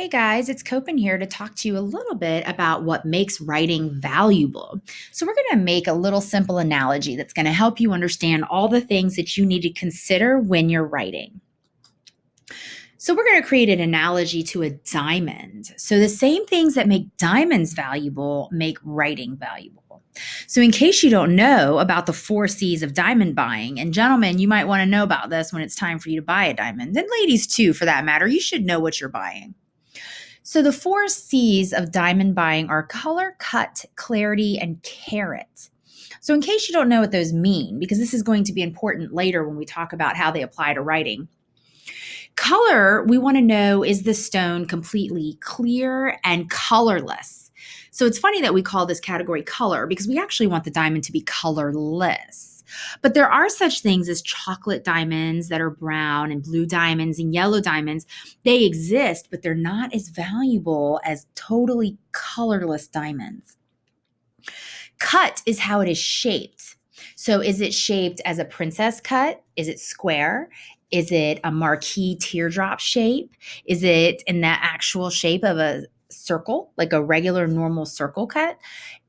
Hey guys, it's Copen here to talk to you a little bit about what makes writing valuable. So, we're going to make a little simple analogy that's going to help you understand all the things that you need to consider when you're writing. So, we're going to create an analogy to a diamond. So, the same things that make diamonds valuable make writing valuable. So, in case you don't know about the 4 C's of diamond buying, and gentlemen, you might want to know about this when it's time for you to buy a diamond, and ladies too, for that matter, you should know what you're buying. So the 4 C's of diamond buying are color, cut, clarity, and carat. So in case you don't know what those mean, because this is going to be important later when we talk about how they apply to writing. Color, we want to know, is the stone completely clear and colorless? So it's funny that we call this category color because we actually want the diamond to be colorless. But there are such things as chocolate diamonds that are brown and blue diamonds and yellow diamonds. They exist, but they're not as valuable as totally colorless diamonds. Cut is how it is shaped. So is it shaped as a princess cut? Is it square? Is it a marquee teardrop shape? Is it in the actual shape of a circle, like a regular normal circle cut?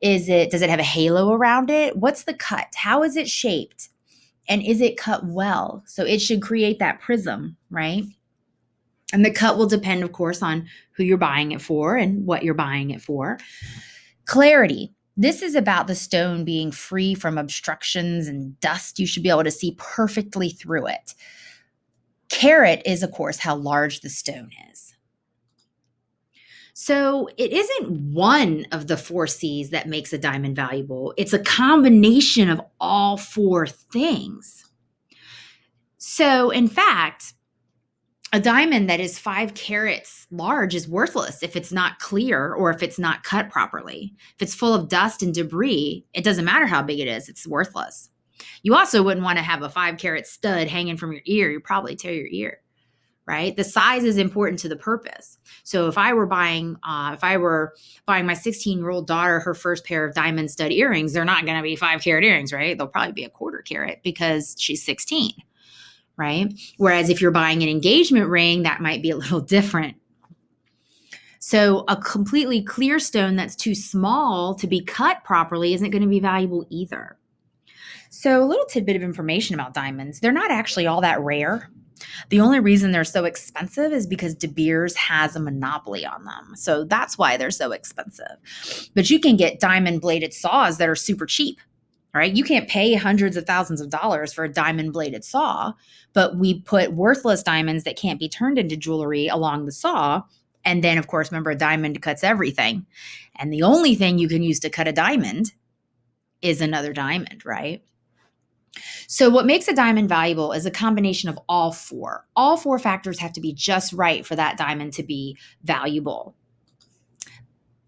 Does it have a halo around it? What's the cut? How is it shaped? And is it cut well? So it should create that prism, right? And the cut will depend, of course, on who you're buying it for and what you're buying it for. Clarity. This is about the stone being free from obstructions and dust. You should be able to see perfectly through it. Carat is, of course, how large the stone is. So it isn't one of the 4 C's that makes a diamond valuable. It's a combination of all 4 things. So in fact, a diamond that is 5 carats large is worthless if it's not clear or if it's not cut properly. If it's full of dust and debris, it doesn't matter how big it is, it's worthless. You also wouldn't want to have a 5 carat stud hanging from your ear. You'd probably tear your ear. Right? The size is important to the purpose. So if I were buying my 16-year-old daughter her first pair of diamond stud earrings, they're not going to be 5 carat earrings, right? They'll probably be a 1/4 carat because she's 16, right? Whereas if you're buying an engagement ring, that might be a little different. So a completely clear stone that's too small to be cut properly isn't going to be valuable either. So a little tidbit of information about diamonds. They're not actually all that rare. The only reason they're so expensive is because De Beers has a monopoly on them. So that's why they're so expensive. But you can get diamond bladed saws that are super cheap, right? You can't pay hundreds of thousands of dollars for a diamond bladed saw, but we put worthless diamonds that can't be turned into jewelry along the saw. And then, of course, remember, a diamond cuts everything. And the only thing you can use to cut a diamond is another diamond, right? So what makes a diamond valuable is a combination of all 4. All 4 factors have to be just right for that diamond to be valuable.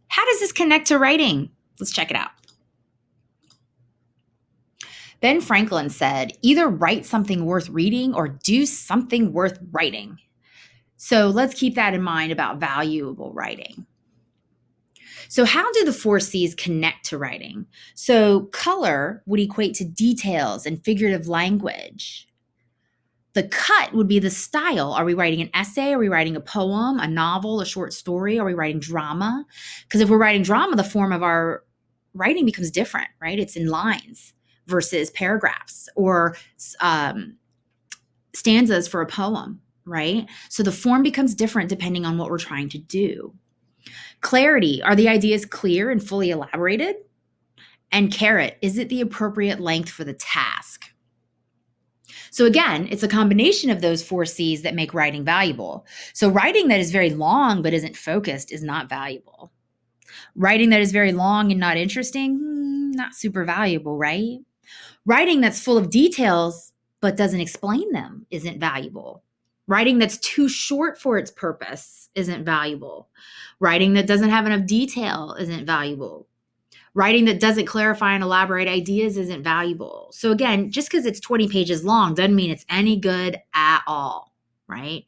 How does this connect to writing? Let's check it out. Ben Franklin said, either write something worth reading or do something worth writing. So let's keep that in mind about valuable writing. So how do the 4 C's connect to writing? So color would equate to details and figurative language. The cut would be the style. Are we writing an essay? Are we writing a poem, a novel, a short story? Are we writing drama? Because if we're writing drama, the form of our writing becomes different, right? It's in lines versus paragraphs or stanzas for a poem, right? So the form becomes different depending on what we're trying to do. Clarity, are the ideas clear and fully elaborated? And carat, is it the appropriate length for the task? So again, it's a combination of those 4 C's that make writing valuable. So writing that is very long but isn't focused is not valuable. Writing that is very long and not interesting, not super valuable, right? Writing that's full of details but doesn't explain them isn't valuable. Writing that's too short for its purpose isn't valuable. Writing that doesn't have enough detail isn't valuable. Writing that doesn't clarify and elaborate ideas isn't valuable. So again, just because it's 20 pages long doesn't mean it's any good at all, right?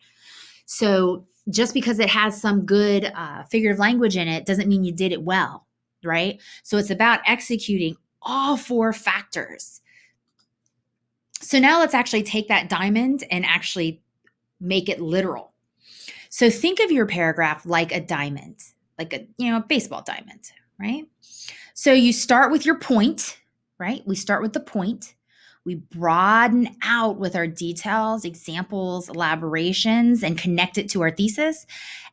So just because it has some good figurative language in it doesn't mean you did it well, right? So it's about executing all 4 factors. So now let's actually take that diamond and actually make it literal. So think of your paragraph like a diamond, like a baseball diamond, right? So you start with your point, right? We start with the point. We broaden out with our details, examples, elaborations, and connect it to our thesis.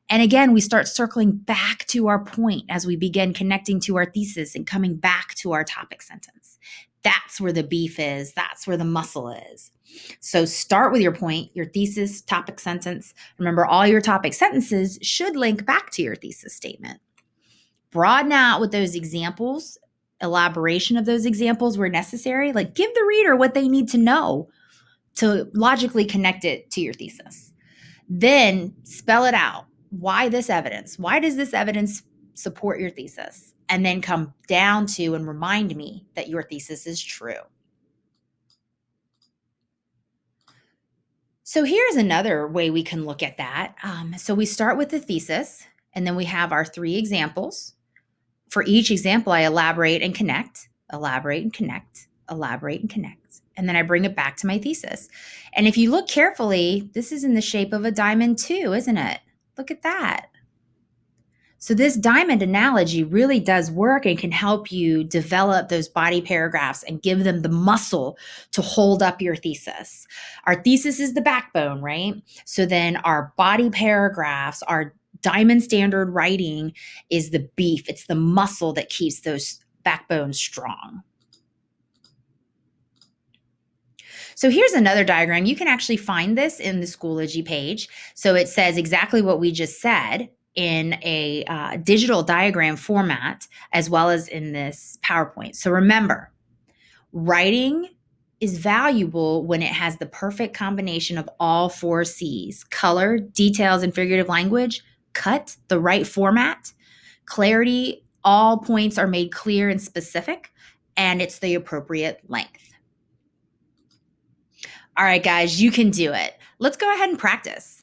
And again, we start circling back to our point as we begin connecting to our thesis and coming back to our topic sentence. That's where the beef is. That's where the muscle is. So start with your point, your thesis, topic sentence. Remember, all your topic sentences should link back to your thesis statement. Broaden out with those examples, elaboration of those examples where necessary. Like, give the reader what they need to know to logically connect it to your thesis. Then spell it out. Why this evidence? Why does this evidence support your thesis? And then come down to and remind me that your thesis is true. So here's another way we can look at that. So we start with the thesis, and then we have our 3 examples. For each example, I elaborate and connect, elaborate and connect, elaborate and connect. And then I bring it back to my thesis. And if you look carefully, this is in the shape of a diamond too, isn't it? Look at that. So this diamond analogy really does work and can help you develop those body paragraphs and give them the muscle to hold up your thesis. Our thesis is the backbone, right? So then our body paragraphs, our diamond standard writing is the beef. It's the muscle that keeps those backbones strong. So here's another diagram. You can actually find this in the Schoology page. So it says exactly what we just said in a digital diagram format, as well as in this PowerPoint. So remember, writing is valuable when it has the perfect combination of all 4 C's: color, details, and figurative language, cut, the right format, clarity, all points are made clear and specific, and it's the appropriate length. All right, guys, you can do it. Let's go ahead and practice.